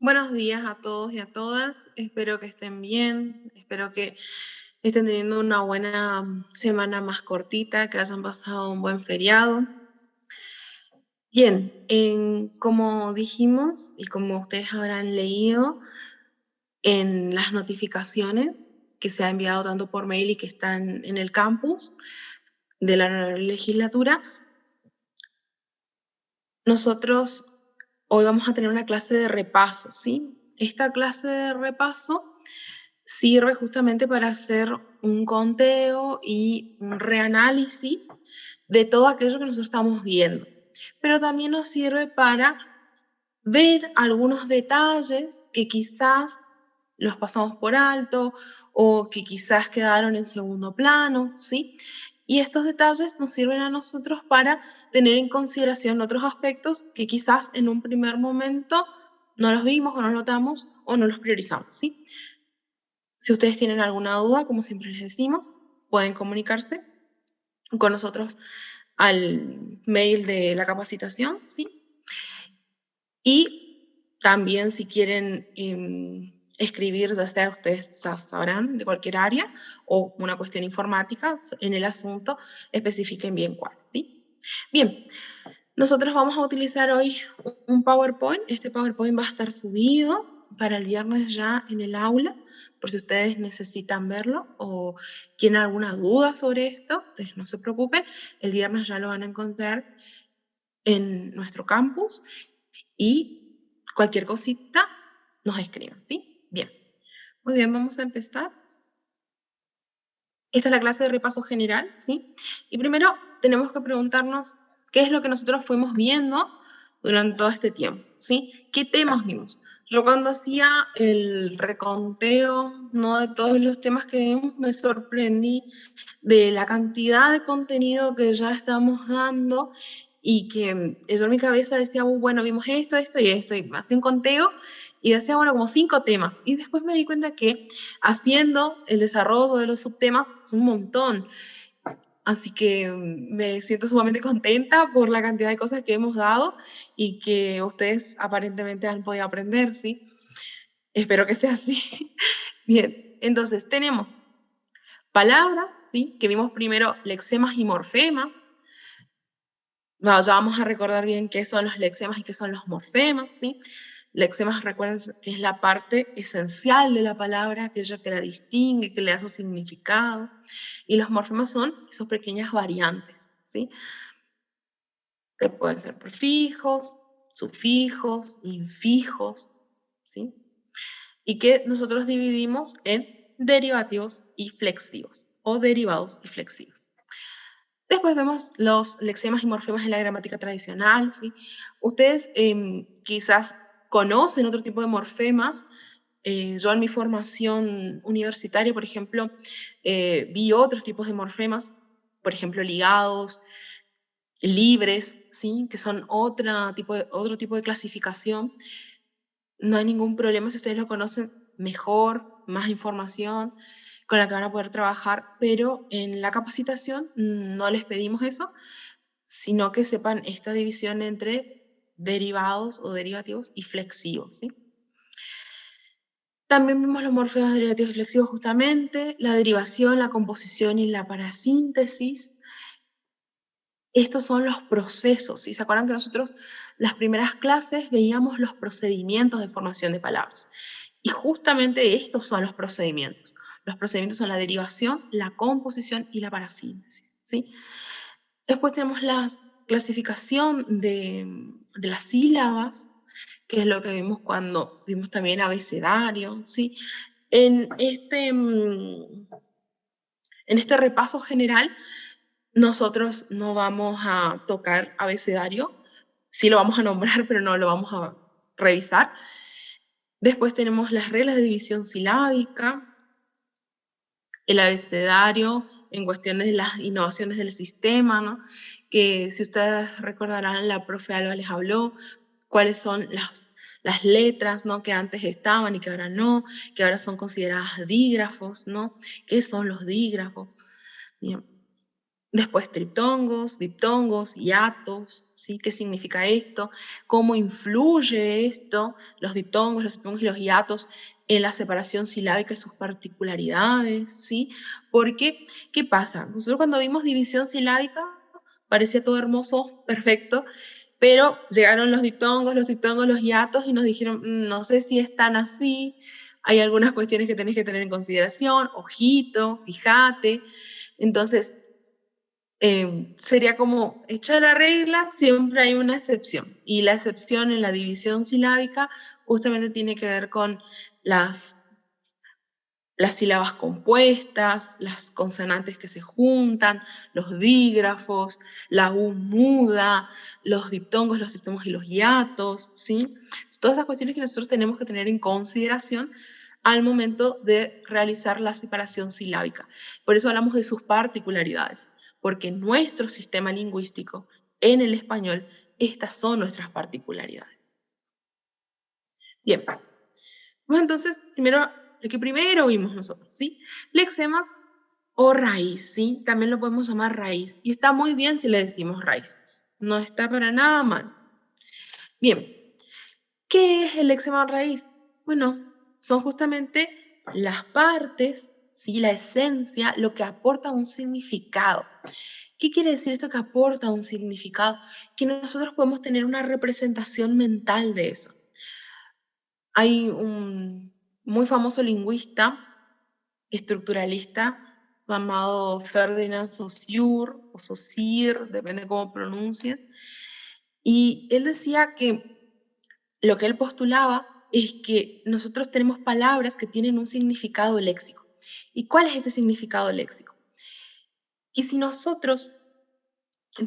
Buenos días a todos y a todas. Espero que estén bien. Espero que estén teniendo una buena semana más cortita, que hayan pasado un buen feriado. Bien, como dijimos y como ustedes habrán leído en las notificaciones que se ha enviado tanto por mail y que están en el campus de la legislatura, nosotros hoy vamos a tener una clase de repaso, ¿sí? Esta clase de repaso sirve justamente para hacer un conteo y un reanálisis de todo aquello que nosotros estamos viendo. Pero también nos sirve para ver algunos detalles que quizás los pasamos por alto o que quizás quedaron en segundo plano, ¿sí? Y estos detalles nos sirven a nosotros para tener en consideración otros aspectos que quizás en un primer momento no los vimos o no notamos o no los priorizamos, ¿sí? Si ustedes tienen alguna duda, como siempre les decimos, pueden comunicarse con nosotros al mail de la capacitación, ¿sí? Y también si quieren escribir, ya sea ustedes ya sabrán de cualquier área o una cuestión informática en el asunto, especifiquen bien cuál, ¿sí? Bien, nosotros vamos a utilizar hoy un PowerPoint. Este PowerPoint va a estar subido para el viernes ya en el aula, por si ustedes necesitan verlo o tienen alguna duda sobre esto, ustedes no se preocupen, el viernes ya lo van a encontrar en nuestro campus y cualquier cosita nos escriben, ¿sí? Bien, muy bien, vamos a empezar. Esta es la clase de repaso general, ¿sí? Y primero tenemos que preguntarnos qué es lo que nosotros fuimos viendo durante todo este tiempo, ¿sí? ¿Qué temas vimos? Yo cuando hacía el reconteo, ¿no?, de todos los temas que vimos, me sorprendí de la cantidad de contenido que ya estamos dando y que yo en mi cabeza decía, bueno, vimos esto, esto y esto, y hacía un conteo y decía, bueno, como 5 temas. Y después me di cuenta que haciendo el desarrollo de los subtemas es un montón. Así que me siento sumamente contenta por la cantidad de cosas que hemos dado y que ustedes aparentemente han podido aprender, ¿sí? Espero que sea así. Bien, entonces tenemos palabras, ¿sí? Que vimos primero lexemas y morfemas. Ya vamos a recordar bien qué son los lexemas y qué son los morfemas, ¿sí? Lexemas, recuerden que es la parte esencial de la palabra, aquella que la distingue, que le da su significado. Y los morfemas son esas pequeñas variantes, ¿sí? Que pueden ser prefijos, sufijos, infijos, ¿sí? Y que nosotros dividimos en derivativos y flexivos, o derivados y flexivos. Después vemos los lexemas y morfemas en la gramática tradicional, ¿sí? Ustedes quizás conocen otro tipo de morfemas. Yo en mi formación universitaria, por ejemplo, vi otros tipos de morfemas, por ejemplo, ligados, libres, ¿sí? Que son otro tipo de clasificación. No hay ningún problema si ustedes lo conocen mejor, más información con la que van a poder trabajar, pero en la capacitación no les pedimos eso, sino que sepan esta división entre derivados o derivativos y flexivos, ¿sí? También vimos los morfemas derivativos y flexivos justamente, la derivación, la composición y la parasíntesis. Estos son los procesos, ¿sí? ¿Se acuerdan que nosotros las primeras clases veíamos los procedimientos de formación de palabras? Y justamente estos son los procedimientos. Los procedimientos son la derivación, la composición y la parasíntesis, ¿sí? Después tenemos la clasificación de las sílabas, que es lo que vimos cuando vimos también abecedario, ¿sí? En este repaso general, nosotros no vamos a tocar abecedario, sí lo vamos a nombrar, pero no lo vamos a revisar. Después tenemos las reglas de división silábica, el abecedario en cuestiones de las innovaciones del sistema, ¿no? Que si ustedes recordarán, la profe Alba les habló cuáles son las letras, ¿no?, que antes estaban y que ahora no, que ahora son consideradas dígrafos, ¿no? ¿Qué son los dígrafos? Bien. Después triptongos, diptongos, hiatos, ¿sí? ¿Qué significa esto? ¿Cómo influye esto, los diptongos y los hiatos, en la separación silábica y sus particularidades? ¿Sí? Porque, ¿qué pasa? Nosotros cuando vimos división silábica, parecía todo hermoso, perfecto, pero llegaron los diptongos, los hiatos y nos dijeron, no sé si es tan así, hay algunas cuestiones que tenés que tener en consideración, ojito, fíjate. Entonces, sería como echar la regla, siempre hay una excepción. Y la excepción en la división silábica justamente tiene que ver con las sílabas compuestas, las consonantes que se juntan, los dígrafos, la U muda, los diptongos y los hiatos, ¿sí? Todas esas cuestiones que nosotros tenemos que tener en consideración al momento de realizar la separación silábica. Por eso hablamos de sus particularidades, porque nuestro sistema lingüístico en el español, estas son nuestras particularidades. Bien, bueno, entonces, lo que primero vimos nosotros, ¿sí? Lexemas o raíz, ¿sí? También lo podemos llamar raíz. Y está muy bien si le decimos raíz. No está para nada mal. Bien, ¿qué es el lexema o raíz? Bueno, son justamente las partes, ¿sí? La esencia, lo que aporta un significado. ¿Qué quiere decir esto que aporta un significado? Que nosotros podemos tener una representación mental de eso. Hay un muy famoso lingüista estructuralista llamado Ferdinand Saussure o Saussure, depende de cómo pronuncien, y él decía que lo que él postulaba es que nosotros tenemos palabras que tienen un significado léxico. ¿Y cuál es este significado léxico? Y si nosotros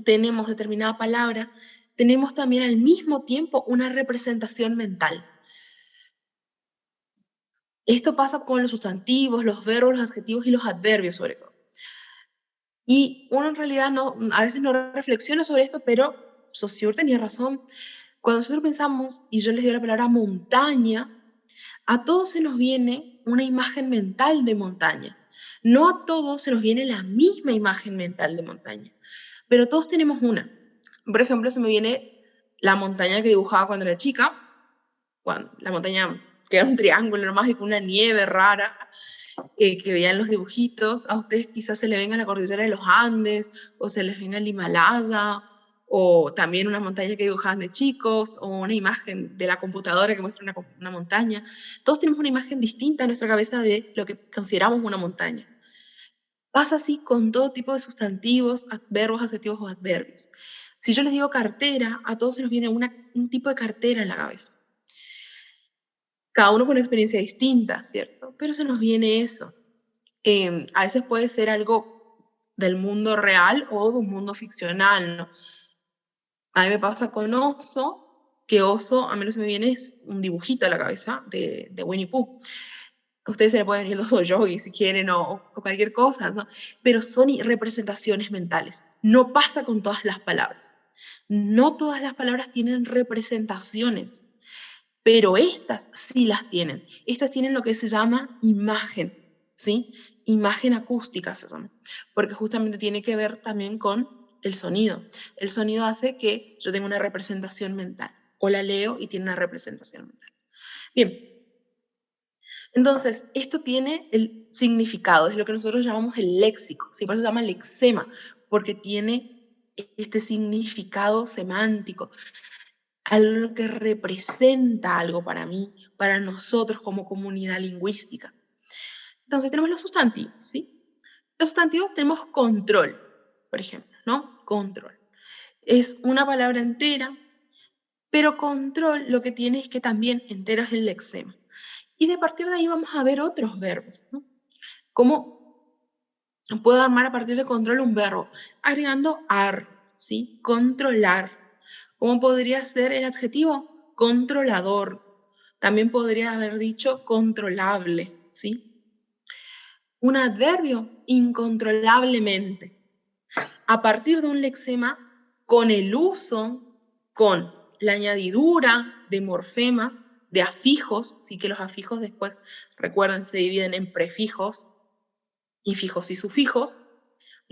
tenemos determinada palabra, tenemos también al mismo tiempo una representación mental. Esto pasa con los sustantivos, los verbos, los adjetivos y los adverbios sobre todo. Y uno en realidad a veces no reflexiona sobre esto, pero Saussure tenía razón. Cuando nosotros pensamos, y yo les doy la palabra montaña, a todos se nos viene una imagen mental de montaña. No a todos se nos viene la misma imagen mental de montaña, pero todos tenemos una. Por ejemplo, se me viene la montaña que dibujaba cuando era chica, la montaña que era un triángulo nomás y con una nieve rara, que veían los dibujitos. A ustedes quizás se les venga la cordillera de los Andes, o se les venga el Himalaya, o también una montaña que dibujaban de chicos, o una imagen de la computadora que muestra una montaña. Todos tenemos una imagen distinta en nuestra cabeza de lo que consideramos una montaña. Pasa así con todo tipo de sustantivos, verbos, adjetivos o adverbios. Si yo les digo cartera, a todos se nos viene un tipo de cartera en la cabeza. Cada uno con una experiencia distinta, ¿cierto? Pero se nos viene eso. A veces puede ser algo del mundo real o de un mundo ficcional, ¿no? A mí me pasa con oso, que oso, a menos se me viene es un dibujito a la cabeza de Winnie Pooh. A ustedes se le pueden venir el oso yogi si quieren o cualquier cosa, ¿no? Pero son representaciones mentales. No pasa con todas las palabras. No todas las palabras tienen representaciones, pero estas sí las tienen. Estas tienen lo que se llama imagen, ¿sí? Imagen acústica se llama, porque justamente tiene que ver también con el sonido. El sonido hace que yo tenga una representación mental, o la leo y tiene una representación mental. Bien, entonces, esto tiene el significado, es lo que nosotros llamamos el léxico, ¿sí? Por eso se llama lexema, porque tiene este significado semántico, algo que representa algo para mí, para nosotros como comunidad lingüística. Entonces tenemos los sustantivos, ¿sí? Los sustantivos tenemos control, por ejemplo, ¿no? Control. Es una palabra entera, pero control lo que tiene es que también entero es el lexema. Y de partir de ahí vamos a ver otros verbos, ¿no? ¿Cómo puedo armar a partir de control un verbo? Agregando ar, ¿sí? Controlar. ¿Cómo podría ser el adjetivo? Controlador. También podría haber dicho controlable, ¿sí? Un adverbio, incontrolablemente. A partir de un lexema, con el uso, con la añadidura de morfemas, de afijos, sí que los afijos después, recuerden, se dividen en prefijos, infijos y sufijos.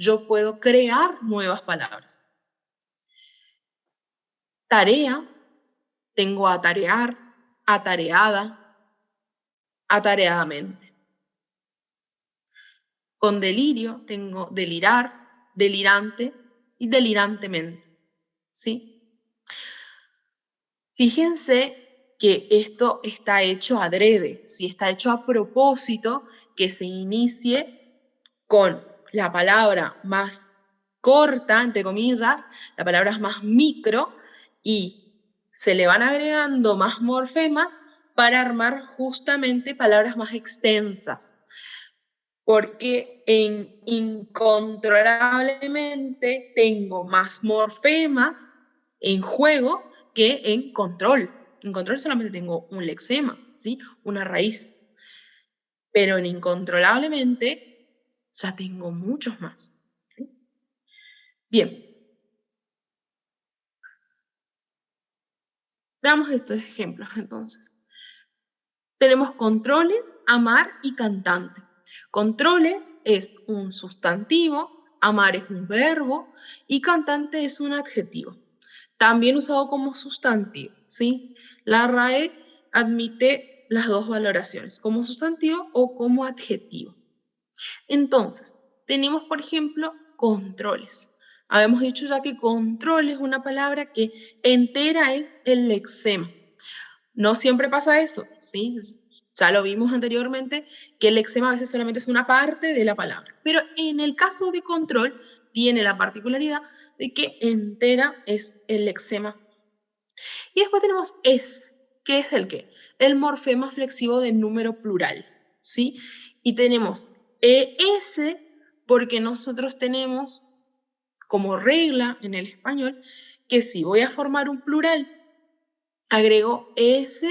yo puedo crear nuevas palabras. Tarea, tengo atarear, atareada, atareadamente. Con delirio tengo delirar, delirante y delirantemente. ¿Sí? Fíjense que esto está hecho adrede, ¿sí? Está hecho a propósito que se inicie con la palabra más corta, entre comillas, la palabra más micro, y se le van agregando más morfemas para armar justamente palabras más extensas. Porque incontrolablemente tengo más morfemas en juego que en control. En control solamente tengo un lexema, ¿sí? Una raíz. Pero en incontrolablemente ya tengo muchos más. ¿Sí? Bien. Veamos estos ejemplos entonces. Tenemos controles, amar y cantante. Controles es un sustantivo, amar es un verbo y cantante es un adjetivo. También usado como sustantivo, ¿sí? La RAE admite las dos valoraciones, como sustantivo o como adjetivo. Entonces, tenemos, por ejemplo, controles. Habíamos dicho ya que control es una palabra que entera es el lexema. No siempre pasa eso, ¿sí? Ya lo vimos anteriormente, que el lexema a veces solamente es una parte de la palabra. Pero en el caso de control, tiene la particularidad de que entera es el lexema. Y después tenemos es, que es el qué? El morfema flexivo de número plural, ¿sí? Y tenemos es, porque nosotros tenemos como regla en el español que si voy a formar un plural, agrego es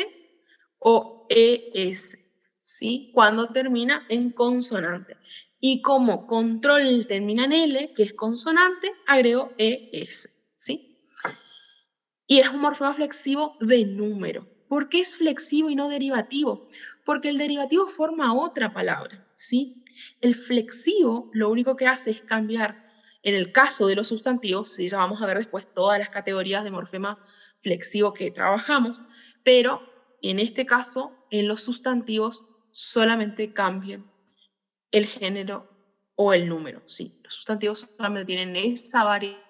o es, ¿sí? Cuando termina en consonante. Y como control termina en L, que es consonante, agrego es, ¿sí? Y es un morfema flexivo de número. ¿Por qué es flexivo y no derivativo? Porque el derivativo forma otra palabra, ¿sí? El flexivo lo único que hace es cambiar, en el caso de los sustantivos, ¿sí? Ya vamos a ver después todas las categorías de morfema flexivo que trabajamos, pero en este caso, en los sustantivos solamente cambian el género o el número, ¿sí? Los sustantivos solamente tienen esa variedad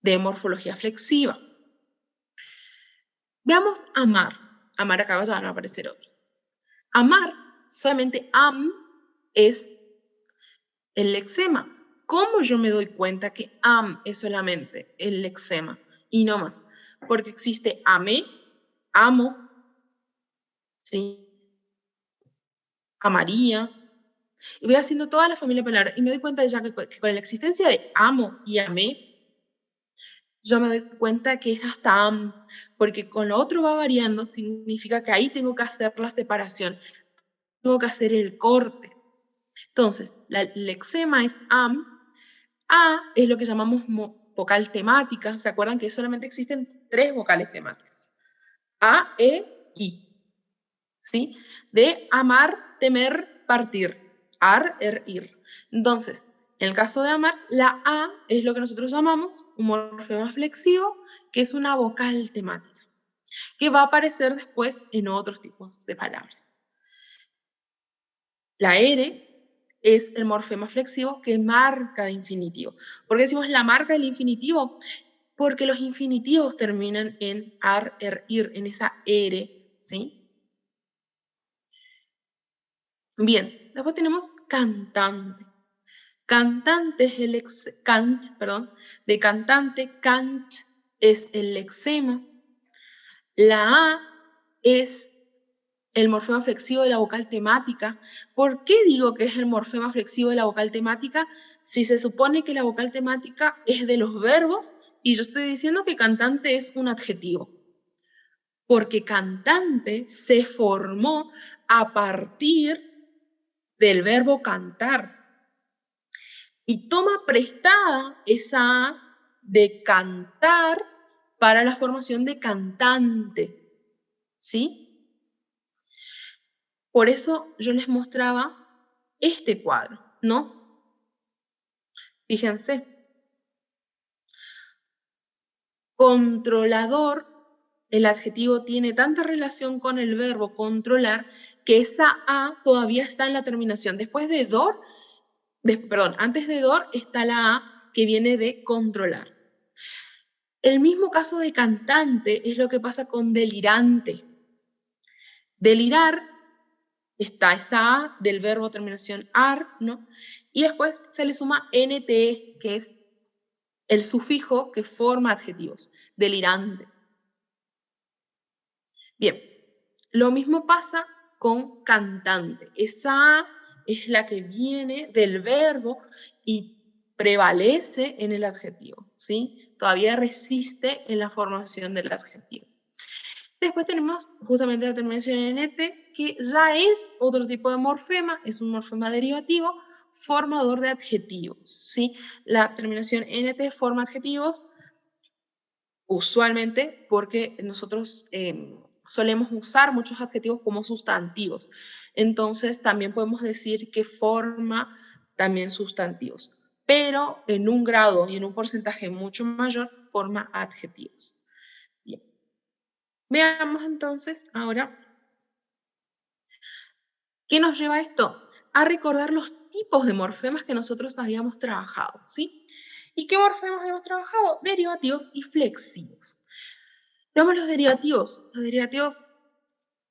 de morfología flexiva. Veamos amar. Amar acá van a aparecer otros. Amar, solamente am, es el lexema. ¿Cómo yo me doy cuenta que am es solamente el lexema y no más? Porque existe amé, amo, ¿sí? Amaría. Y voy haciendo toda la familia de palabras y me doy cuenta ya que con la existencia de amo y amé, yo me doy cuenta que es hasta am, porque con lo otro va variando, significa que ahí tengo que hacer la separación, tengo que hacer el corte. Entonces, el lexema es am, a es lo que llamamos vocal temática, ¿se acuerdan que solamente existen 3 vocales temáticas? A, E, I, ¿sí? De amar, temer, partir, ar, er, ir. Entonces, en el caso de amar, la A es lo que nosotros llamamos un morfema flexivo, que es una vocal temática, que va a aparecer después en otros tipos de palabras. La R es el morfema flexivo que marca de infinitivo. ¿Por qué decimos la marca del infinitivo? Porque los infinitivos terminan en ar, er, ir, en esa R, ¿sí? Bien, después tenemos cantante. Cantante es el de cantante, cant es el lexema. La A es el morfema flexivo de la vocal temática. ¿Por qué digo que es el morfema flexivo de la vocal temática si se supone que la vocal temática es de los verbos y yo estoy diciendo que cantante es un adjetivo? Porque cantante se formó a partir del verbo cantar y toma prestada esa A de cantar para la formación de cantante, ¿sí? Por eso yo les mostraba este cuadro, ¿no? Fíjense, controlador, el adjetivo tiene tanta relación con el verbo controlar que esa A todavía está en la terminación. Después de dor, perdón, antes de dor está la A que viene de controlar. El mismo caso de cantante es lo que pasa con delirante. Delirar está esa A del verbo terminación ar, ¿no? Y después se le suma NTE, que es el sufijo que forma adjetivos. Delirante. Bien, lo mismo pasa con cantante. Esa A es la que viene del verbo y prevalece en el adjetivo, ¿sí? Todavía resiste en la formación del adjetivo. Después tenemos justamente la terminación en NT, que ya es otro tipo de morfema, es un morfema derivativo, formador de adjetivos, ¿sí? La terminación NT forma adjetivos usualmente porque nosotros solemos usar muchos adjetivos como sustantivos. Entonces también podemos decir que forma también sustantivos, pero en un grado y en un porcentaje mucho mayor forma adjetivos. Bien. Veamos entonces ahora qué nos lleva esto a recordar los tipos de morfemas que nosotros habíamos trabajado, ¿sí? ¿Y qué morfemas habíamos trabajado? Derivativos y flexivos. Veamos los derivativos. Los derivativos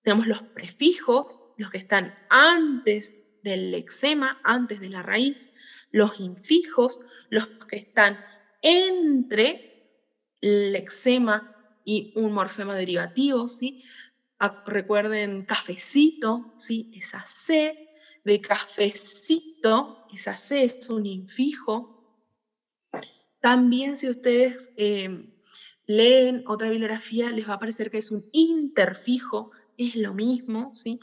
tenemos los prefijos, los que están antes del lexema, antes de la raíz, los infijos, los que están entre el lexema y un morfema derivativo, ¿sí? Recuerden cafecito, ¿sí? Esa C de cafecito, esa C es un infijo. También si ustedes leen otra bibliografía, les va a parecer que es un interfijo, es lo mismo, ¿sí?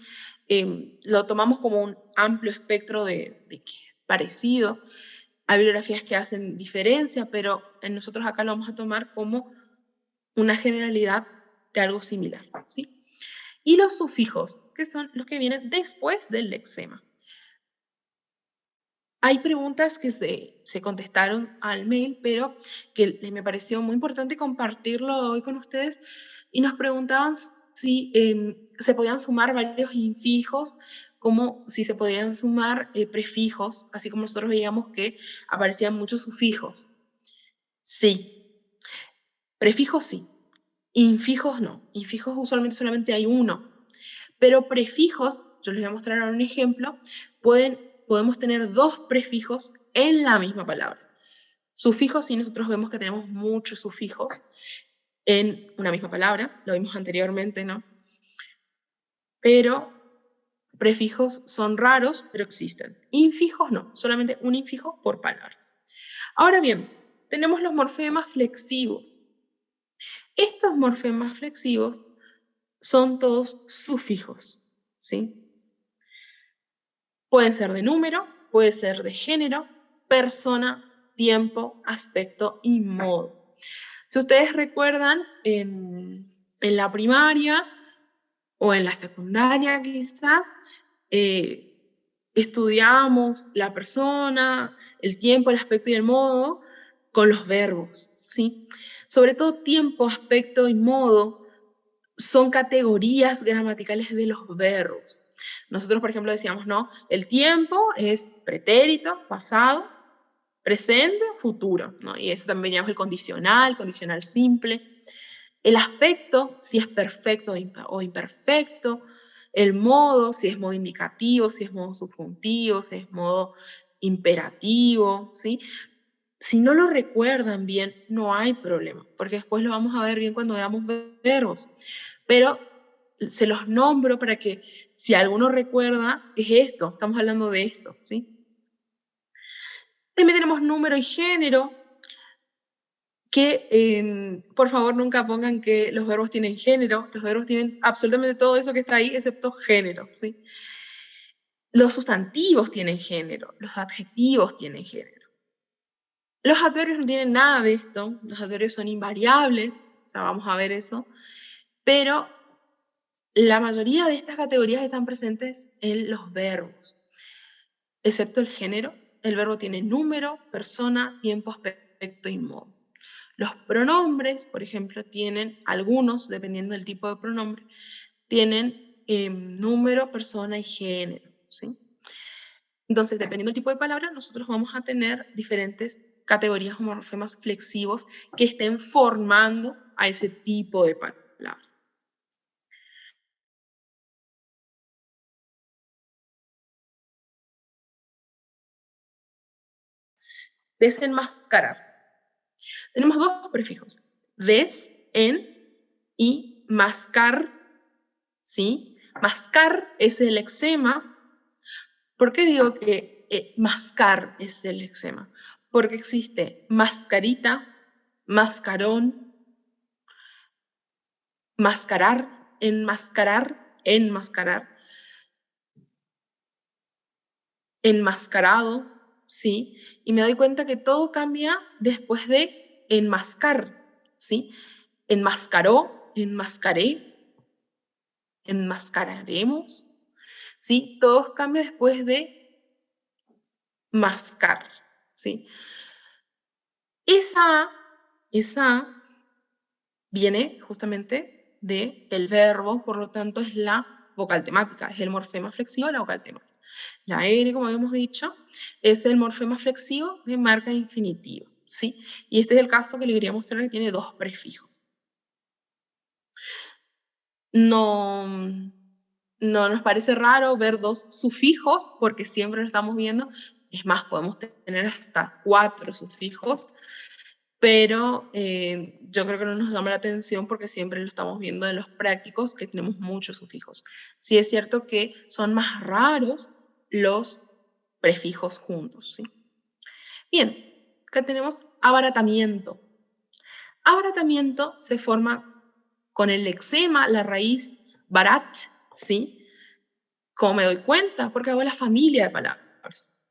Lo tomamos como un amplio espectro de que es parecido. Hay bibliografías que hacen diferencia, pero nosotros acá lo vamos a tomar como una generalidad de algo similar, ¿sí? Y los sufijos, que son los que vienen después del lexema. Hay preguntas que se contestaron al mail, pero que me pareció muy importante compartirlo hoy con ustedes, y nos preguntaban si se podían sumar varios infijos, como si se podían sumar prefijos, así como nosotros veíamos que aparecían muchos sufijos. Sí, prefijos sí, infijos no. Infijos usualmente solamente hay uno, pero prefijos, yo les voy a mostrar ahora un ejemplo, podemos tener dos prefijos en la misma palabra. Sufijos, sí, nosotros vemos que tenemos muchos sufijos en una misma palabra, lo vimos anteriormente, ¿no? Pero prefijos son raros, pero existen. Infijos no, solamente un infijo por palabra. Ahora bien, tenemos los morfemas flexivos. Estos morfemas flexivos son todos sufijos, ¿sí? Pueden ser de número, puede ser de género, persona, tiempo, aspecto y modo. Si ustedes recuerdan, en la primaria o en la secundaria quizás, estudiamos la persona, el tiempo, el aspecto y el modo con los verbos, ¿sí? Sobre todo tiempo, aspecto y modo son categorías gramaticales de los verbos. Nosotros, por ejemplo, decíamos, no, el tiempo es pretérito, pasado, presente, futuro, ¿no? Y eso también veníamos el condicional simple. El aspecto, si es perfecto o imperfecto. El modo, si es modo indicativo, si es modo subjuntivo, si es modo imperativo, ¿sí? Si no lo recuerdan bien, no hay problema, porque después lo vamos a ver bien cuando veamos verbos. Pero se los nombro para que si alguno recuerda, es esto, estamos hablando de esto, ¿sí? También tenemos número y género, que por favor nunca pongan que los verbos tienen género, los verbos tienen absolutamente todo eso que está ahí, excepto género, ¿sí? Los sustantivos tienen género, los adjetivos tienen género. Los adverbios no tienen nada de esto, los adverbios son invariables, o sea, vamos a ver eso, pero la mayoría de estas categorías están presentes en los verbos, excepto el género, el verbo tiene número, persona, tiempo, aspecto y modo. Los pronombres, por ejemplo, tienen algunos, dependiendo del tipo de pronombre, tienen número, persona y género, ¿sí? Entonces, dependiendo del tipo de palabra, nosotros vamos a tener diferentes categorías o morfemas flexivos que estén formando a ese tipo de palabra. Desenmascarar. Tenemos dos prefijos, des, en y mascar, ¿sí? Mascar es el lexema. ¿Por qué digo que mascar es el lexema? Porque existe mascarita, mascarón, mascarar, enmascarar, enmascarar, enmascarado, ¿sí? Y me doy cuenta que todo cambia después de enmascar, ¿sí? Enmascaró, enmascaré, enmascararemos, ¿sí? Todo cambia después de mascar, ¿sí? Esa viene justamente del verbo, por lo tanto es la vocal temática, es el morfema flexivo de la vocal temática. La R, como habíamos dicho, es el morfema flexivo de marca infinitiva, ¿sí? Y este es el caso que le quería mostrar que tiene dos prefijos. No, no nos parece raro ver dos sufijos, porque siempre lo estamos viendo. Es más, podemos tener hasta 4 sufijos, pero yo creo que no nos llama la atención porque siempre lo estamos viendo en los prácticos, que tenemos muchos sufijos. Sí es cierto que son más raros los prefijos juntos, ¿sí? Bien, acá tenemos abaratamiento. Abaratamiento se forma con el lexema, la raíz barat, ¿sí? ¿Cómo me doy cuenta? Porque hago la familia de palabras.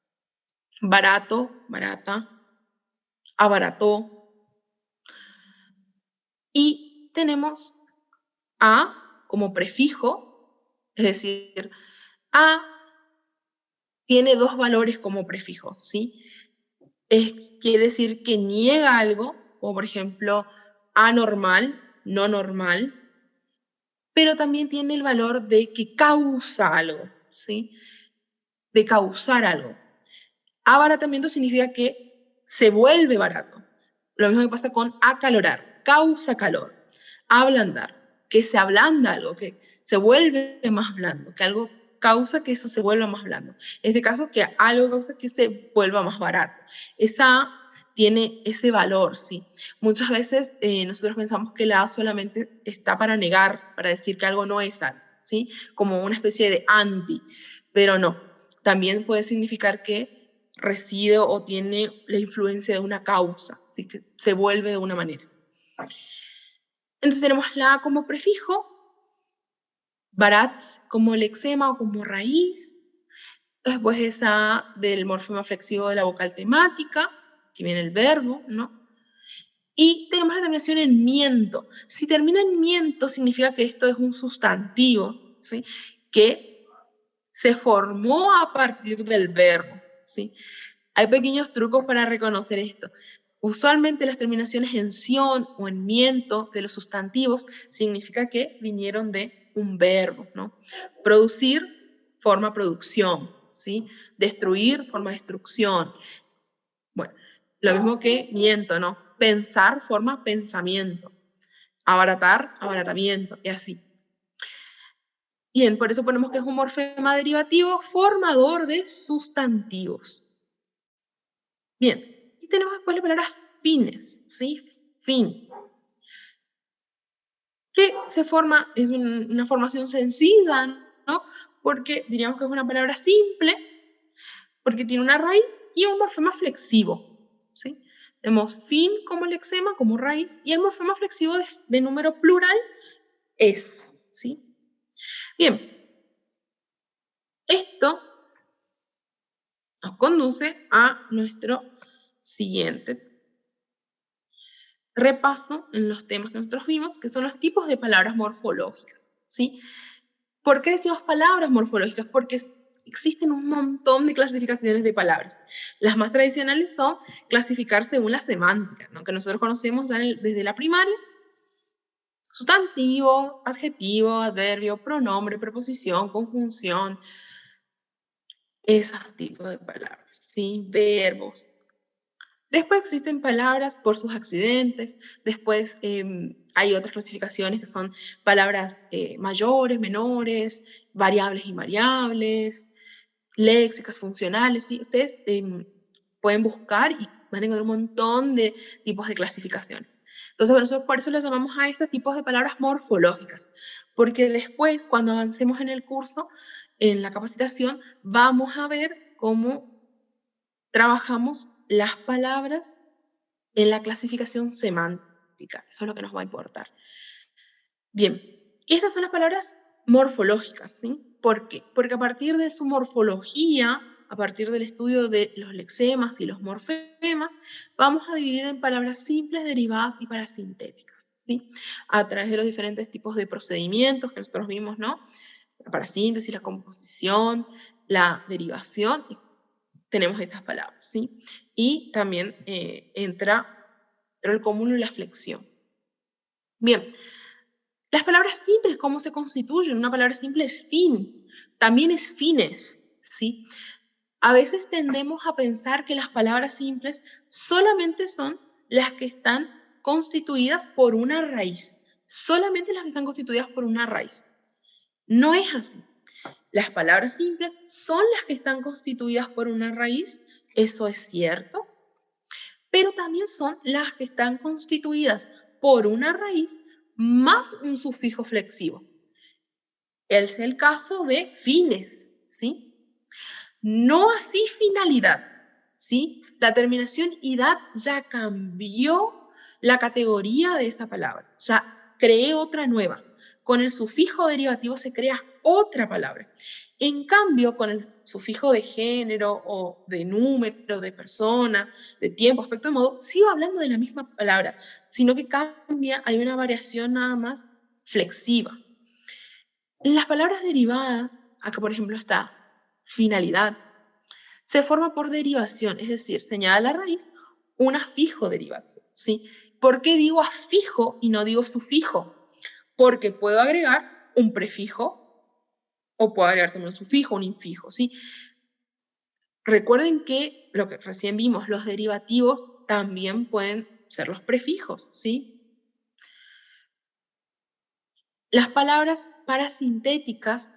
Barato, barata, abarató. Y tenemos a como prefijo, es decir, a tiene dos valores como prefijo, ¿sí? Quiere decir que niega algo, como por ejemplo anormal, no normal, pero también tiene el valor de que causa algo, ¿sí? De causar algo. Abaratamiento significa que se vuelve barato. Lo mismo que pasa con acalorar, causa calor. Ablandar, que se ablanda algo, que se vuelve más blando, que algo causa que eso se vuelva más blando. En este caso, que algo causa que se vuelva más barato. Esa tiene ese valor, ¿sí? Muchas veces nosotros pensamos que la A solamente está para negar, para decir que algo no es algo, ¿sí? Como una especie de anti, pero no. También puede significar que reside o tiene la influencia de una causa, ¿sí? Que se vuelve de una manera. Entonces tenemos la A como prefijo, barat como lexema o como raíz, después esa del morfema flexivo de la vocal temática, que viene el verbo, ¿no? Y tenemos la terminación en miento. Si termina en miento, significa que esto es un sustantivo, ¿sí? Que se formó a partir del verbo, ¿sí? Hay pequeños trucos para reconocer esto. Usualmente las terminaciones en ción o en miento de los sustantivos significa que vinieron de un verbo, ¿no? Producir forma producción, ¿sí? Destruir forma destrucción. Bueno, lo mismo que miento, ¿no? Pensar forma pensamiento. Abaratar, abaratamiento, y así. Bien, por eso ponemos que es un morfema derivativo formador de sustantivos. Bien, y tenemos después la palabra fines, ¿sí? Fin. Que se forma, es una formación sencilla, ¿no? Porque diríamos que es una palabra simple, porque tiene una raíz y un morfema flexivo, ¿sí? Tenemos fin como lexema, como raíz, y el morfema flexivo de número plural es, ¿sí? Bien, esto nos conduce a nuestro siguiente repaso en los temas que nosotros vimos, que son los tipos de palabras morfológicas, ¿sí? ¿Por qué decimos palabras morfológicas? Porque existen un montón de clasificaciones de palabras. Las más tradicionales son clasificar según la semántica, ¿no? Que nosotros conocemos desde la primaria: sustantivo, adjetivo, adverbio, pronombre, preposición, conjunción, esos tipos de palabras, ¿sí? Verbos. Después existen palabras por sus accidentes. Después hay otras clasificaciones que son palabras mayores, menores, variables, invariables, léxicas, funcionales, ¿sí? Ustedes pueden buscar y van a encontrar un montón de tipos de clasificaciones. Entonces, nosotros por eso les llamamos a estos tipos de palabras morfológicas, porque después, cuando avancemos en el curso, en la capacitación, vamos a ver cómo trabajamos las palabras en la clasificación semántica. Eso es lo que nos va a importar. Bien, estas son las palabras morfológicas, ¿sí? ¿Por qué? Porque a partir de su morfología, a partir del estudio de los lexemas y los morfemas, vamos a dividir en palabras simples, derivadas y parasintéticas, ¿sí? A través de los diferentes tipos de procedimientos que nosotros vimos, ¿no? La parasíntesis, la composición, la derivación, tenemos estas palabras, ¿sí? Y también entra el cúmulo y la flexión. Bien, las palabras simples, ¿cómo se constituyen? Una palabra simple es fin, también es fines, ¿sí? A veces tendemos a pensar que las palabras simples solamente son las que están constituidas por una raíz, solamente las que están constituidas por una raíz. No es así. Las palabras simples son las que están constituidas por una raíz, eso es cierto, pero también son las que están constituidas por una raíz más un sufijo flexivo. Es el caso de fines, ¿sí? No así finalidad, ¿sí? La terminación idad ya cambió la categoría de esa palabra, ya creé otra nueva. Con el sufijo derivativo se crea otra palabra. En cambio, con el sufijo de género o de número, de persona, de tiempo, aspecto, de modo, sigo hablando de la misma palabra, sino que cambia, hay una variación nada más flexiva. Las palabras derivadas, acá por ejemplo está finalidad, se forma por derivación, es decir, señala la raíz un afijo derivativo, ¿sí? ¿Por qué digo afijo y no digo sufijo? Porque puedo agregar un prefijo o puedo agregar también un sufijo, un infijo, ¿sí? Recuerden que lo que recién vimos, los derivativos también pueden ser los prefijos, ¿sí? Las palabras parasintéticas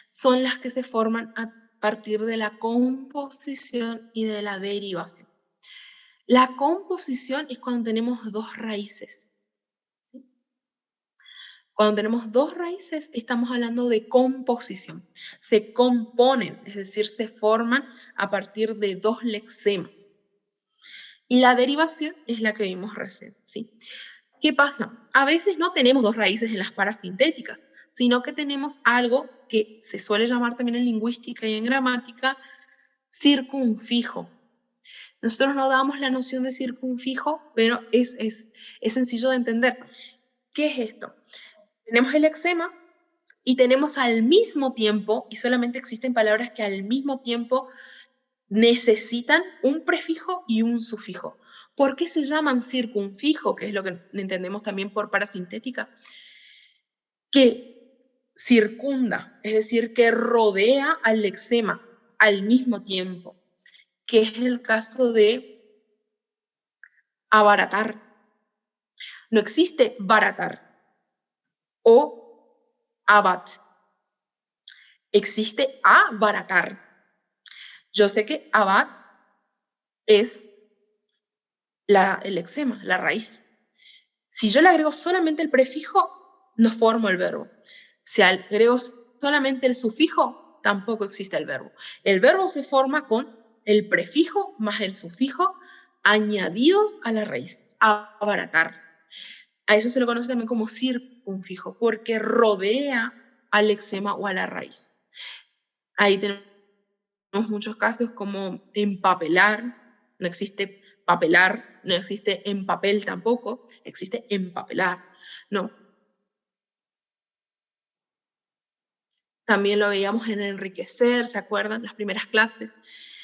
son las que se forman a partir de la composición y de la derivación. La composición es cuando tenemos dos raíces, ¿sí? Cuando tenemos dos raíces estamos hablando de composición. Se componen, es decir, se forman a partir de dos lexemas. Y la derivación es la que vimos recién, ¿sí? ¿Qué pasa? A veces no tenemos dos raíces en las parasintéticas, sino que tenemos algo que se suele llamar también en lingüística y en gramática circunfijo. Nosotros no damos la noción de circunfijo, pero es sencillo de entender. ¿Qué es esto? Tenemos el lexema y tenemos al mismo tiempo, y solamente existen palabras que al mismo tiempo necesitan un prefijo y un sufijo. ¿Por qué se llaman circunfijo? Que es lo que entendemos también por parasintética. Que circunda, es decir, que rodea al lexema al mismo tiempo, que es el caso de abaratar. No existe baratar o abat. Existe abaratar. Yo sé que abat es el lexema, la raíz. Si yo le agrego solamente el prefijo, no formo el verbo. Si agrego solamente el sufijo, tampoco existe el verbo. El verbo se forma con el prefijo más el sufijo añadidos a la raíz, abaratar. A eso se lo conoce también como circunfijo, porque rodea al lexema o a la raíz. Ahí tenemos muchos casos como empapelar, no existe papelar, no existe en papel tampoco, existe empapelar, ¿no? También lo veíamos en enriquecer, ¿se acuerdan? Las primeras clases.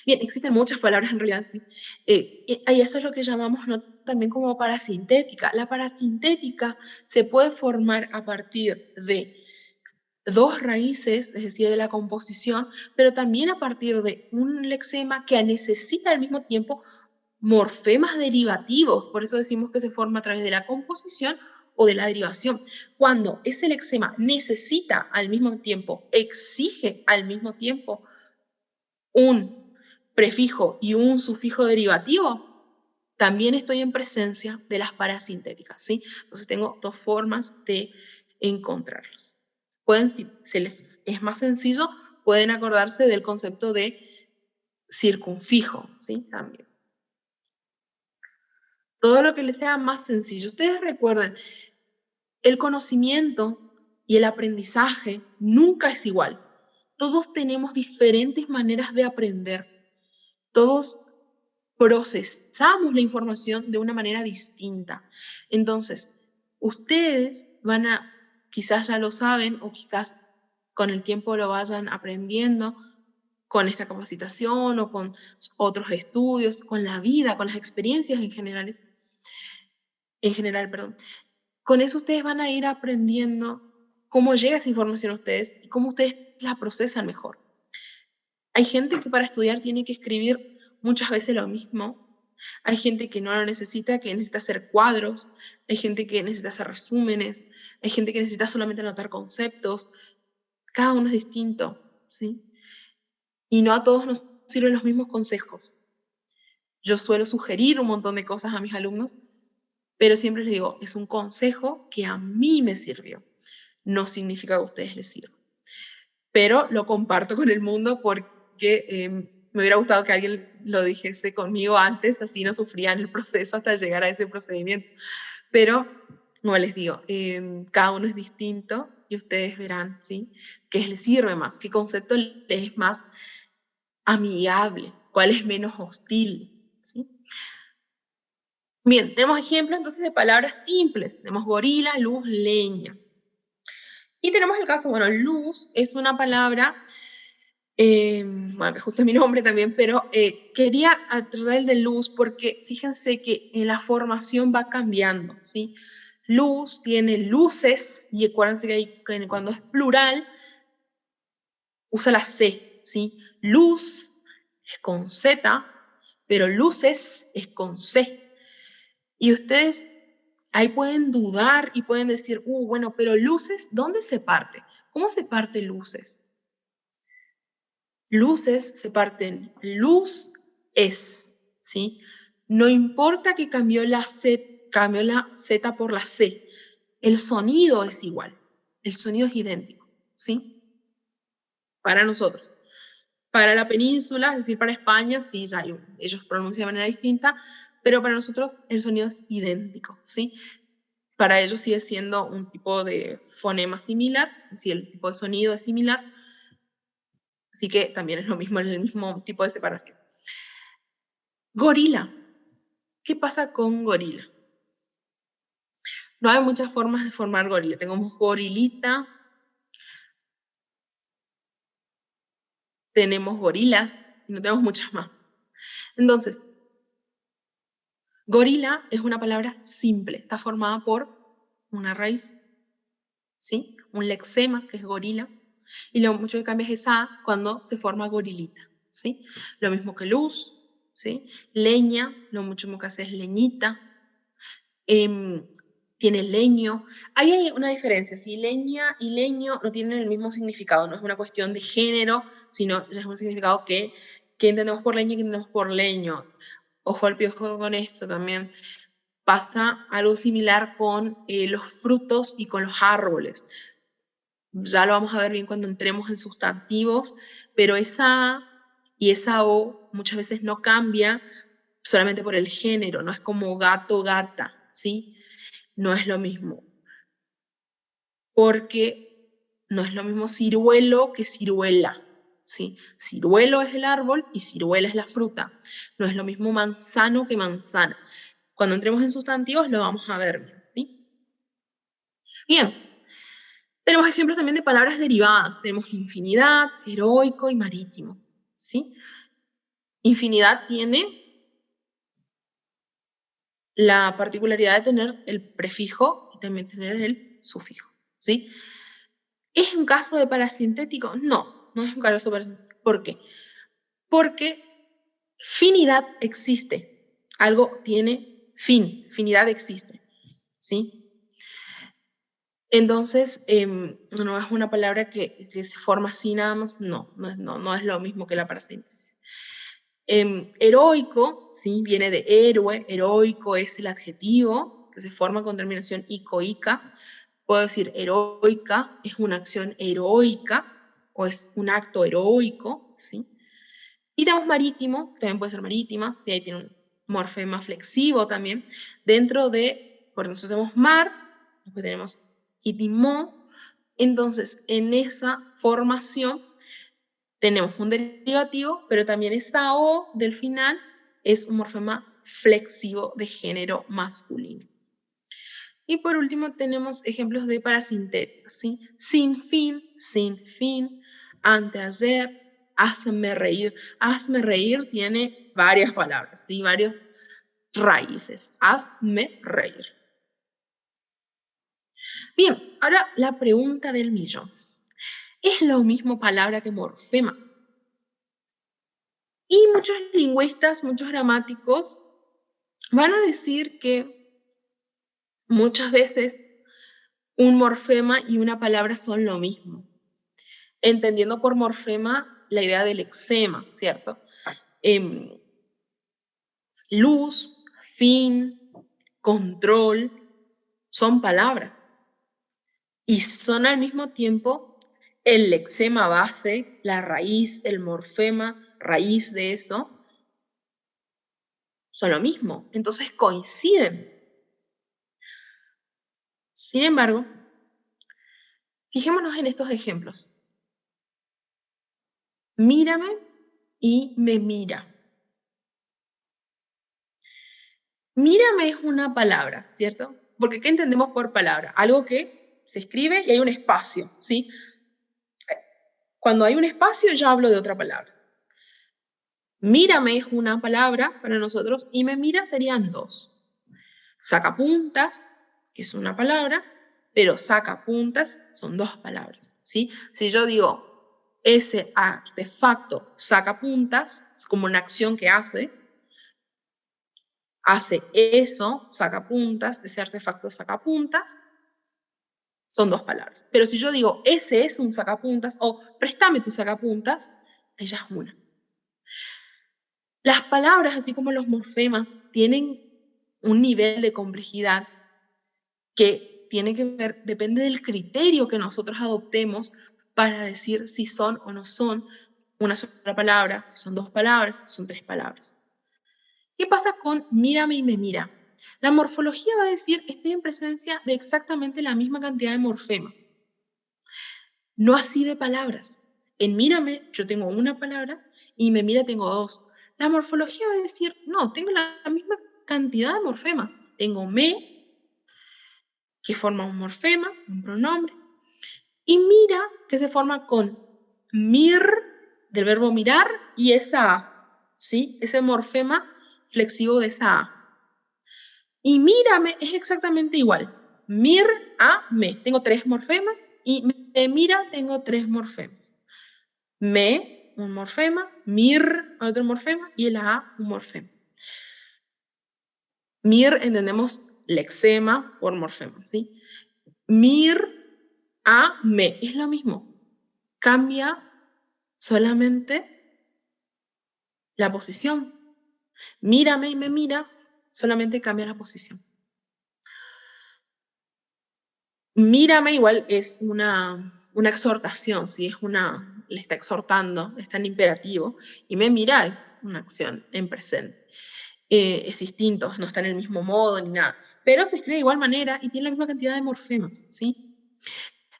Bien, existen muchas palabras en realidad, sí. Y eso es lo que llamamos, ¿no?, también como parasintética. La parasintética se puede formar a partir de dos raíces, es decir, de la composición, pero también a partir de un lexema que necesita al mismo tiempo morfemas derivativos. Por eso decimos que se forma a través de la composición o de la derivación. Cuando ese lexema necesita al mismo tiempo, exige al mismo tiempo un prefijo y un sufijo derivativo, también estoy en presencia de las parasintéticas, ¿sí? Entonces tengo dos formas de encontrarlas. Pueden, si se les es más sencillo, pueden acordarse del concepto de circunfijo, ¿sí? También. Todo lo que les sea más sencillo. Ustedes recuerden, el conocimiento y el aprendizaje nunca es igual. Todos tenemos diferentes maneras de aprender. Todos procesamos la información de una manera distinta. Entonces, ustedes van a, quizás ya lo saben o quizás con el tiempo lo vayan aprendiendo con esta capacitación o con otros estudios, con la vida, con las experiencias en general, perdón. Con eso ustedes van a ir aprendiendo cómo llega esa información a ustedes y cómo ustedes la procesan mejor. Hay gente que para estudiar tiene que escribir muchas veces lo mismo. Hay gente que no lo necesita, que necesita hacer cuadros. Hay gente que necesita hacer resúmenes. Hay gente que necesita solamente anotar conceptos. Cada uno es distinto, ¿sí? Y no a todos nos sirven los mismos consejos. Yo suelo sugerir un montón de cosas a mis alumnos, pero siempre les digo, es un consejo que a mí me sirvió. No significa que a ustedes les sirva. Pero lo comparto con el mundo porque me hubiera gustado que alguien lo dijese conmigo antes, así no sufrían el proceso hasta llegar a ese procedimiento. Pero, como les digo, cada uno es distinto y ustedes verán, ¿sí?, qué les sirve más, qué concepto les es más amigable, cuál es menos hostil, ¿sí? Bien, tenemos ejemplos entonces de palabras simples. Tenemos gorila, luz, leña. Y tenemos el caso, bueno, luz es una palabra, bueno, que justo es mi nombre también, pero quería tratar el de luz porque fíjense que la formación va cambiando, ¿sí? Luz tiene luces y acuérdense que cuando es plural usa la C, ¿sí? Luz es con Z, pero luces es con C. Y ustedes ahí pueden dudar y pueden decir, bueno, pero luces, ¿dónde se parte? ¿Cómo se parte luces? Luces se parten luz es, ¿sí? No importa que cambió la Z por la C, el sonido es igual, el sonido es idéntico, ¿sí? Para nosotros. Para la península, es decir, para España, sí, ya ellos pronuncian de manera distinta, pero para nosotros el sonido es idéntico, ¿sí? Para ellos sigue siendo un tipo de fonema similar, es decir, el tipo de sonido es similar, así que también es lo mismo, el mismo tipo de separación. Gorila. ¿Qué pasa con gorila? No hay muchas formas de formar gorila. Tenemos gorilita, tenemos gorilas, y no tenemos muchas más. Entonces, gorila es una palabra simple, está formada por una raíz, ¿sí? Un lexema, que es gorila, y lo mucho que cambia es esa A cuando se forma gorilita, ¿sí? Lo mismo que luz, ¿sí? Leña, lo mucho que hace es leñita. Tiene leño. Ahí hay una diferencia, ¿sí? Leña y leño no tienen el mismo significado, no es una cuestión de género, sino es un significado que entendemos por leña y que entendemos por leño. Ojo al piojo con esto también. Pasa algo similar con los frutos y con los árboles. Ya lo vamos a ver bien cuando entremos en sustantivos, pero esa A y esa O muchas veces no cambia solamente por el género, no es como gato, gata, ¿sí? No es lo mismo, porque no es lo mismo ciruelo que ciruela, ¿sí? Ciruelo es el árbol y ciruela es la fruta. No es lo mismo manzano que manzana. Cuando entremos en sustantivos lo vamos a ver bien, ¿sí? Bien, Tenemos ejemplos también de palabras derivadas. Tenemos infinidad, heroico y marítimo, ¿sí? Infinidad tiene la particularidad de tener el prefijo y también tener el sufijo, ¿sí? ¿Es un caso de parasintético? No, no es un caso parasintético. ¿Por qué? Porque finidad existe. Algo tiene fin, finidad existe, ¿sí? Entonces, no es una palabra que se forma así nada más, no es lo mismo que la parasíntesis. Heroico, ¿sí? Viene de héroe, heroico es el adjetivo que se forma con terminación icoica. Puedo decir heroica, es una acción heroica o es un acto heroico, ¿sí? Y tenemos marítimo, también puede ser marítima, ¿sí? Ahí tiene un morfema flexivo también. Dentro de, por nosotros tenemos mar, después tenemos itimó. Entonces, en esa formación tenemos un derivativo, pero también esta O del final es un morfema flexivo de género masculino. Y por último tenemos ejemplos de parasintéticas, ¿sí? Sin fin, anteayer, hazme reír. Hazme reír tiene varias palabras, ¿sí? Varias raíces. Hazme reír. Bien, ahora la pregunta del millón. ¿Es lo mismo palabra que morfema? Y muchos lingüistas, muchos gramáticos van a decir que muchas veces un morfema y una palabra son lo mismo, entendiendo por morfema la idea del lexema, ¿cierto? Luz, fin, control, son palabras y son al mismo tiempo el lexema base, la raíz, el morfema, raíz de eso, son lo mismo, entonces coinciden. Sin embargo, fijémonos en estos ejemplos. Mírame y me mira. Mírame es una palabra, ¿cierto? Porque ¿qué entendemos por palabra? Algo que se escribe y hay un espacio, ¿sí? Cuando hay un espacio ya hablo de otra palabra. Mírame es una palabra para nosotros y me mira serían dos. Sacapuntas es una palabra, pero sacapuntas son dos palabras, ¿sí? Si yo digo ese artefacto sacapuntas, es como una acción que hace eso, sacapuntas, ese artefacto sacapuntas, son dos palabras. Pero si yo digo ese es un sacapuntas o préstame tu sacapuntas, ella es una. Las palabras, así como los morfemas, tienen un nivel de complejidad que tiene que ver, depende del criterio que nosotros adoptemos para decir si son o no son una sola palabra, si son dos palabras, si son tres palabras. ¿Qué pasa con mírame y me mira? La morfología va a decir estoy en presencia de exactamente la misma cantidad de morfemas. No así de palabras. En mírame yo tengo una palabra y me mira tengo dos. La morfología va a decir, no, tengo la misma cantidad de morfemas. Tengo me, que forma un morfema, un pronombre, y mira, que se forma con mir, del verbo mirar, y esa A, ¿sí? Ese morfema flexivo de esa A. Y mírame es exactamente igual. Mir, a, me. Tengo tres morfemas y me mira tengo tres morfemas. Me, un morfema, mir, otro morfema y el a, un morfema. Mir entendemos lexema por morfema, ¿sí? Mir, a, me. Es lo mismo. Cambia solamente la posición. Mírame y me mira, solamente cambia la posición. Mírame igual es una exhortación, ¿sí? Le está exhortando, está en imperativo, y me mira es una acción en presente. Es distinto, no está en el mismo modo ni nada, pero se escribe de igual manera y tiene la misma cantidad de morfemas, ¿sí?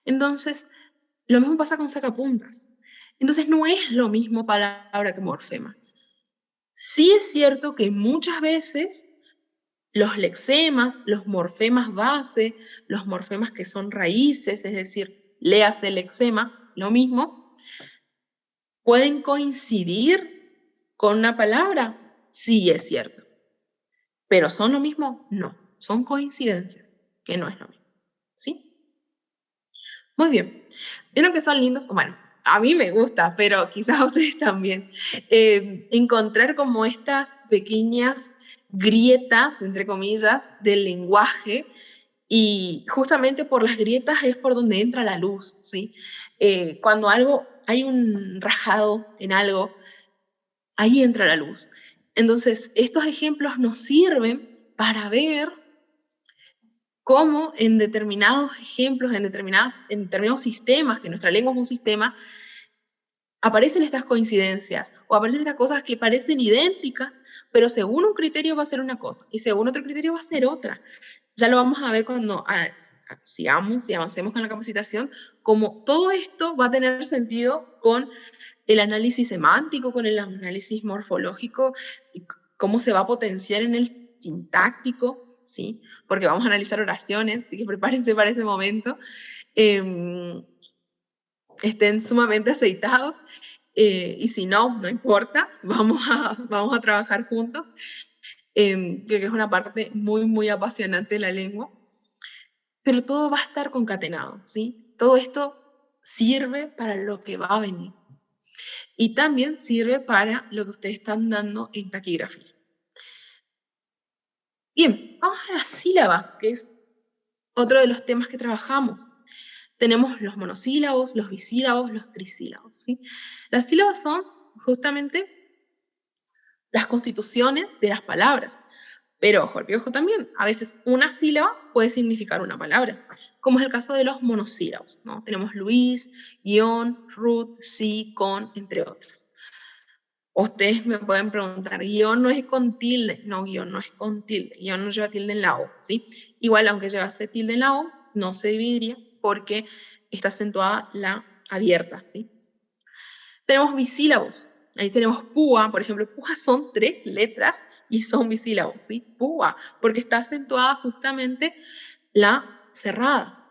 Entonces, lo mismo pasa con sacapuntas. Entonces, no es lo mismo palabra que morfema. Sí es cierto que muchas veces los lexemas, los morfemas base, los morfemas que son raíces, es decir, léase lexema, lo mismo. ¿Pueden coincidir con una palabra? Sí, es cierto. ¿Pero son lo mismo? No, son coincidencias, que no es lo mismo, ¿sí? Muy bien. ¿Vieron que son lindos? Bueno, a mí me gusta, pero quizás a ustedes también. Encontrar como estas pequeñas grietas, entre comillas, del lenguaje, y justamente por las grietas es por donde entra la luz, ¿sí? Cuando hay un rajado en algo, ahí entra la luz. Entonces, estos ejemplos nos sirven para ver cómo en determinados ejemplos, en determinados sistemas, que nuestra lengua es un sistema, aparecen estas coincidencias o aparecen estas cosas que parecen idénticas, pero según un criterio va a ser una cosa y según otro criterio va a ser otra. Ya lo vamos a ver cuando sigamos y avancemos con la capacitación, como todo esto va a tener sentido con el análisis semántico, con el análisis morfológico, y cómo se va a potenciar en el sintáctico, ¿sí? Porque vamos a analizar oraciones, así que prepárense para ese momento. Estén sumamente aceitados, y si no, no importa, vamos a trabajar juntos. Creo que es una parte muy, muy apasionante de la lengua, pero todo va a estar concatenado, ¿sí? Todo esto sirve para lo que va a venir. Y también sirve para lo que ustedes están dando en taquigrafía. Bien, vamos a las sílabas, que es otro de los temas que trabajamos. Tenemos los monosílabos, los bisílabos, los trisílabos, ¿sí? Las sílabas son justamente las constituciones de las palabras. Pero ojo, el piojo también. A veces una sílaba puede significar una palabra, como es el caso de los monosílabos, ¿no? Tenemos Luis, guión, Ruth, sí, con, entre otras. Ustedes me pueden preguntar, guión no es con tilde. No, guión no es con tilde. Guión no lleva tilde en la O, ¿sí? Igual, aunque llevase tilde en la O, no se dividiría porque está acentuada la abierta, ¿sí? Tenemos bisílabos. Ahí tenemos púa, por ejemplo, púa son 3 letras y son bisílabos, ¿sí? Púa, porque está acentuada justamente la cerrada.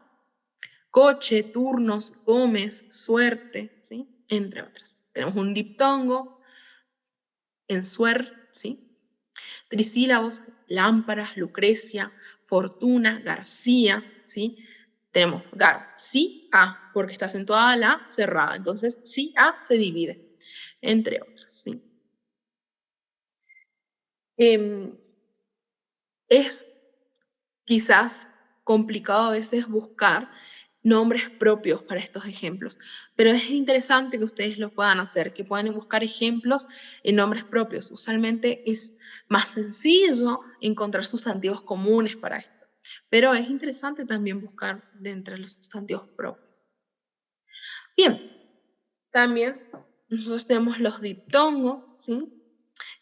Coche, turnos, Gómez, suerte, ¿sí? Entre otras. Tenemos un diptongo, ensuer, ¿sí? Trisílabos, lámparas, Lucrecia, Fortuna, García, ¿sí? Tenemos gar, sí, a, porque está acentuada la cerrada. Entonces, sí, a se divide, entre otras, ¿sí? Es quizás complicado a veces buscar nombres propios para estos ejemplos, pero es interesante que ustedes lo puedan hacer, que puedan buscar ejemplos en nombres propios. Usualmente es más sencillo encontrar sustantivos comunes para esto, pero es interesante también buscar de entre los sustantivos propios. Bien, también nosotros tenemos los diptongos, ¿sí?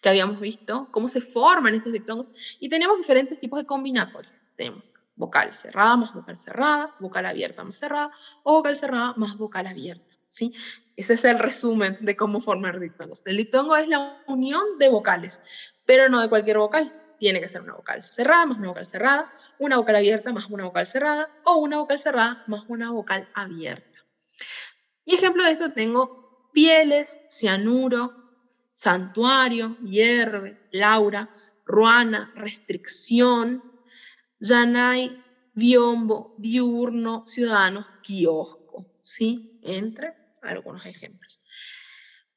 Que habíamos visto, cómo se forman estos diptongos, y tenemos diferentes tipos de combinatorias. Tenemos vocal cerrada más vocal cerrada, vocal abierta más cerrada, o vocal cerrada más vocal abierta, ¿sí? Ese es el resumen de cómo formar diptongos. El diptongo es la unión de vocales, pero no de cualquier vocal. Tiene que ser una vocal cerrada más una vocal cerrada, una vocal abierta más una vocal cerrada, o una vocal cerrada más una vocal abierta. Y ejemplo de esto tengo pieles, cianuro, santuario, hierve, Laura, ruana, restricción, Yanay, biombo, diurno, ciudadanos, kiosco, ¿sí? Entre algunos ejemplos.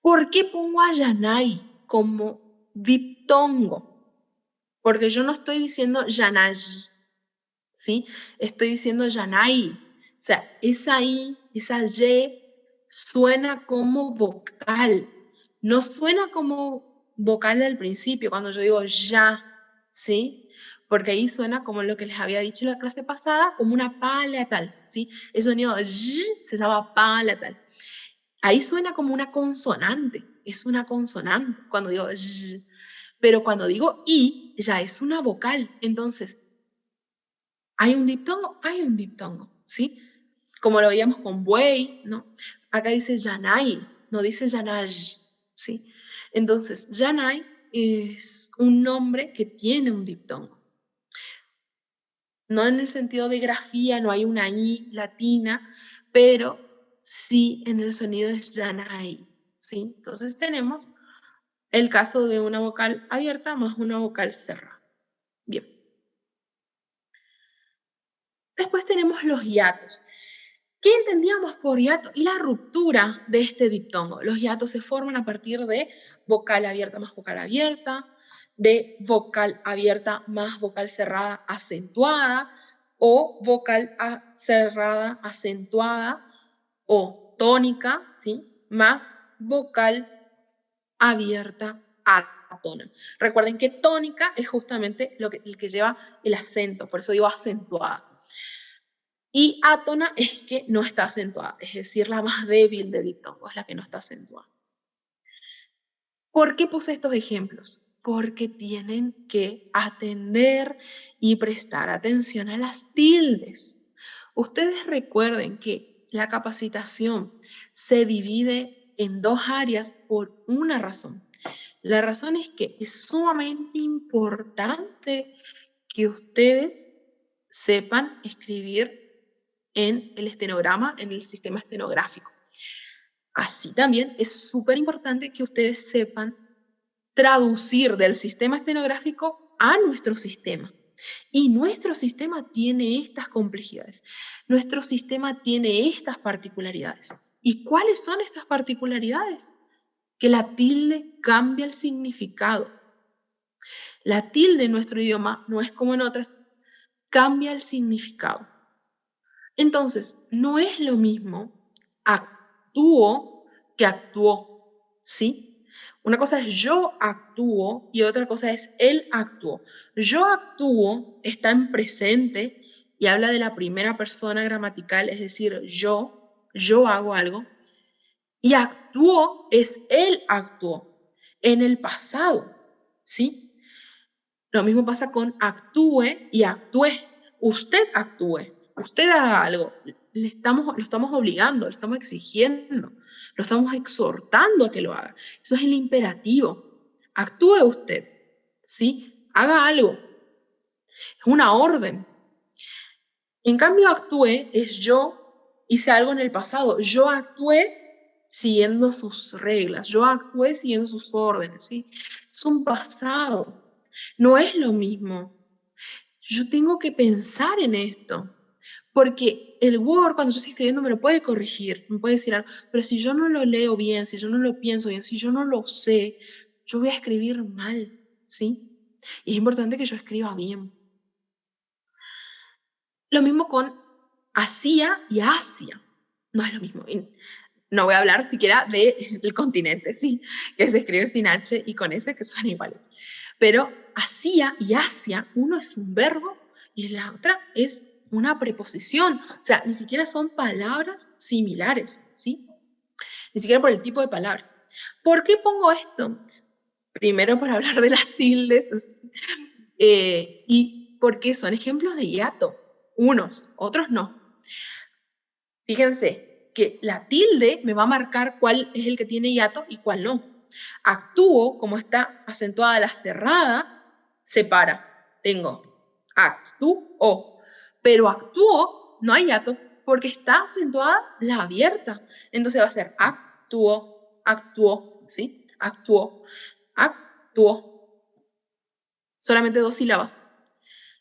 ¿Por qué pongo a Yanay como diptongo? Porque yo no estoy diciendo Yanay, ¿sí? Estoy diciendo Yanay. O sea, esa I, esa Y, suena como vocal. No suena como vocal al principio, cuando yo digo ya, ¿sí? Porque ahí suena como lo que les había dicho en la clase pasada, como una palatal, ¿sí? El sonido y se llama palatal. Ahí suena como una consonante, es una consonante cuando digo y. Pero cuando digo I, ya es una vocal. Entonces, ¿hay un diptongo? Hay un diptongo, ¿sí? Como lo veíamos con buey, ¿no? Acá dice yanay, no dice yanay, ¿sí? Entonces, yanay es un nombre que tiene un diptongo. No en el sentido de grafía, no hay una I latina, pero sí en el sonido es yanai, ¿sí? Entonces tenemos el caso de una vocal abierta más una vocal cerrada. Bien. Después tenemos los hiatos. ¿Qué entendíamos por hiato? Y la ruptura de este diptongo. Los hiatos se forman a partir de vocal abierta más vocal abierta, de vocal abierta más vocal cerrada acentuada, o vocal cerrada acentuada o tónica, ¿sí? Más vocal abierta átona. Recuerden que tónica es justamente el que lleva el acento, por eso digo acentuada. Y átona es que no está acentuada, es decir, la más débil de diptongo es la que no está acentuada. ¿Por qué puse estos ejemplos? Porque tienen que atender y prestar atención a las tildes. Ustedes recuerden que la capacitación se divide en dos áreas por una razón. La razón es que es sumamente importante que ustedes sepan escribir en el estenograma, en el sistema estenográfico. Así también es súper importante que ustedes sepan traducir del sistema estenográfico a nuestro sistema. Y nuestro sistema tiene estas complejidades. Nuestro sistema tiene estas particularidades. ¿Y cuáles son estas particularidades? Que la tilde cambia el significado. La tilde en nuestro idioma no es como en otras, cambia el significado. Entonces, no es lo mismo actúo que actuó, ¿sí? Una cosa es yo actúo y otra cosa es él actuó. Yo actúo está en presente y habla de la primera persona gramatical, es decir, yo hago algo. Y actuó es él actuó en el pasado, ¿sí? Lo mismo pasa con actúe y actué. Usted actúe, usted haga algo. Lo estamos obligando, lo estamos exigiendo, lo estamos exhortando a que lo haga. Eso es el imperativo. Actúe usted, ¿sí? Haga algo. Es una orden. En cambio, actúe es yo hice algo en el pasado. Yo actué siguiendo sus reglas. Yo actué siguiendo sus órdenes, ¿sí? Es un pasado. No es lo mismo. Yo tengo que pensar en esto. Porque el Word, cuando yo estoy escribiendo, me lo puede corregir, me puede decir algo. Pero si yo no lo leo bien, si yo no lo pienso bien, si yo no lo sé, yo voy a escribir mal, ¿sí? Y es importante que yo escriba bien. Lo mismo con hacía y Asia. No es lo mismo. No voy a hablar siquiera del continente, ¿sí? Que se escribe sin H y con S, que son iguales. Pero hacía y Asia, uno es un verbo y la otra es una preposición. O sea, ni siquiera son palabras similares, ¿sí? Ni siquiera por el tipo de palabra. ¿Por qué pongo esto? Primero para hablar de las tildes y porque son ejemplos de hiato. Unos, otros no. Fíjense que la tilde me va a marcar cuál es el que tiene hiato y cuál no. Actúo, como está acentuada la cerrada, separa. Tengo actúo, pero actúo no hay hiato porque está acentuada la abierta. Entonces va a ser actuó, ¿sí? Actuó. Solamente dos sílabas.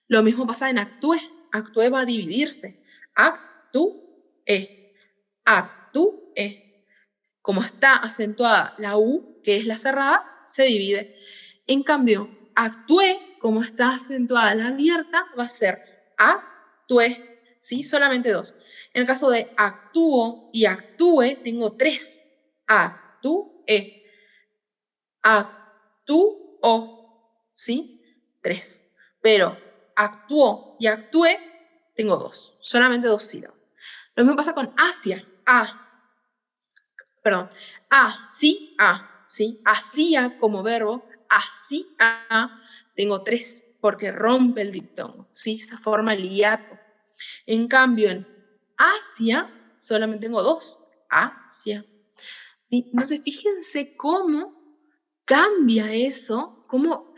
Lo mismo pasa en actúe. Actúe va a dividirse. Actúe. Como está acentuada la U, que es la cerrada, se divide. En cambio, actué, como está acentuada la abierta, va a ser actué, ¿sí? Solamente dos. En el caso de actúo y actúe, tengo tres. Actúe. Actúo, ¿sí? Tres. Pero actuó y actué, tengo dos. Solamente dos sílabas. Lo mismo pasa con Asia. ¿Sí? Hacía como verbo, hacía, tengo tres, porque rompe el diptongo, ¿sí? Se forma el hiato. En cambio, en Asia, solamente tengo dos, Asia, ¿sí? Entonces, fíjense cómo cambia eso, cómo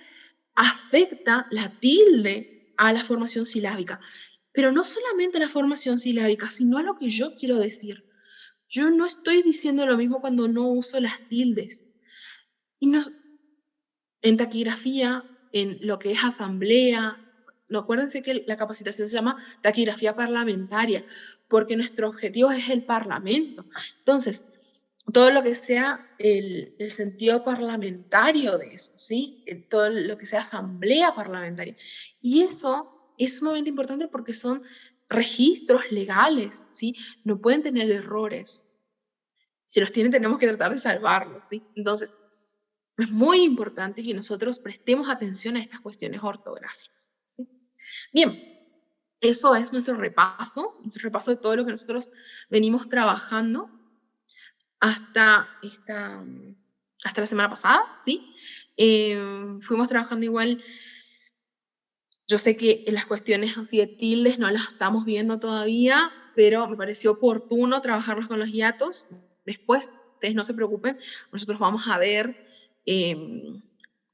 afecta la tilde a la formación silábica. Pero no solamente la formación silábica, sino a lo que yo quiero decir. Yo no estoy diciendo lo mismo cuando no uso las tildes. Y nos, en taquigrafía, en lo que es asamblea, no, acuérdense que la capacitación se llama taquigrafía parlamentaria, porque nuestro objetivo es el parlamento. Entonces, todo lo que sea el sentido parlamentario de eso, ¿sí? Todo lo que sea asamblea parlamentaria. Y eso es sumamente importante porque son registros legales, ¿sí? No pueden tener errores. Si los tienen, tenemos que tratar de salvarlos, ¿sí? Entonces, es muy importante que nosotros prestemos atención a estas cuestiones ortográficas, ¿sí? Bien, eso es nuestro repaso de todo lo que nosotros venimos trabajando hasta, hasta la semana pasada, ¿sí? Fuimos trabajando igual, yo sé que en las cuestiones así de tildes no las estamos viendo todavía, pero me pareció oportuno trabajarlos con los hiatos. Después, ustedes no se preocupen, nosotros vamos a ver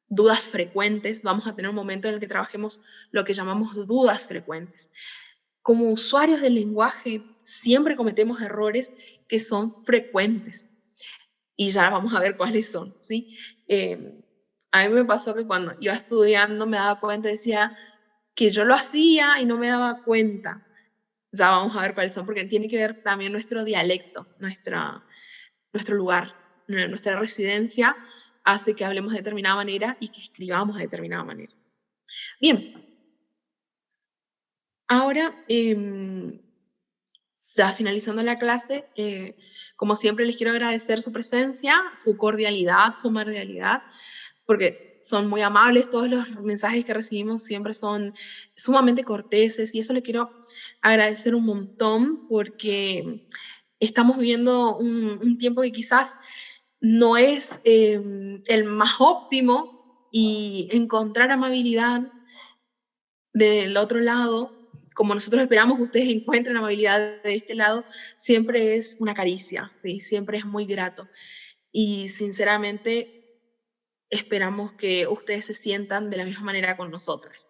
dudas frecuentes, vamos a tener un momento en el que trabajemos lo que llamamos dudas frecuentes. Como usuarios del lenguaje, siempre cometemos errores que son frecuentes y ya vamos a ver cuáles son, ¿sí? A mí me pasó que cuando iba estudiando me daba cuenta, decía que yo lo hacía y no me daba cuenta. Ya vamos a ver cuáles son, porque tiene que ver también nuestro dialecto, nuestro lugar, nuestra residencia hace que hablemos de determinada manera y que escribamos de determinada manera. Bien, ahora ya finalizando la clase, como siempre les quiero agradecer su presencia, su cordialidad, su amabilidad, porque son muy amables, todos los mensajes que recibimos siempre son sumamente corteses y eso le quiero agradecer un montón porque estamos viviendo un tiempo que quizás no es el más óptimo y encontrar amabilidad del otro lado, como nosotros esperamos que ustedes encuentren amabilidad de este lado, siempre es una caricia, ¿sí? Siempre es muy grato. Y sinceramente esperamos que ustedes se sientan de la misma manera con nosotras.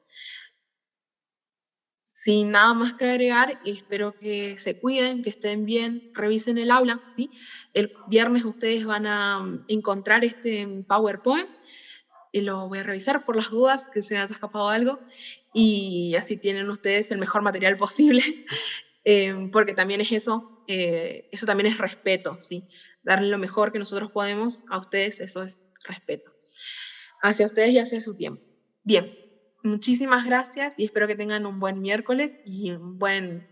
Sin nada más que agregar, espero que se cuiden, que estén bien, revisen el aula, ¿sí? El viernes ustedes van a encontrar este PowerPoint y lo voy a revisar por las dudas que se me haya escapado algo y así tienen ustedes el mejor material posible, porque también es eso también es respeto, ¿sí? Darle lo mejor que nosotros podemos a ustedes, eso es respeto. Hacia ustedes y hacia su tiempo. Bien, muchísimas gracias y espero que tengan un buen miércoles y un buen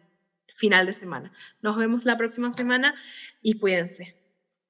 final de semana. Nos vemos la próxima semana y cuídense.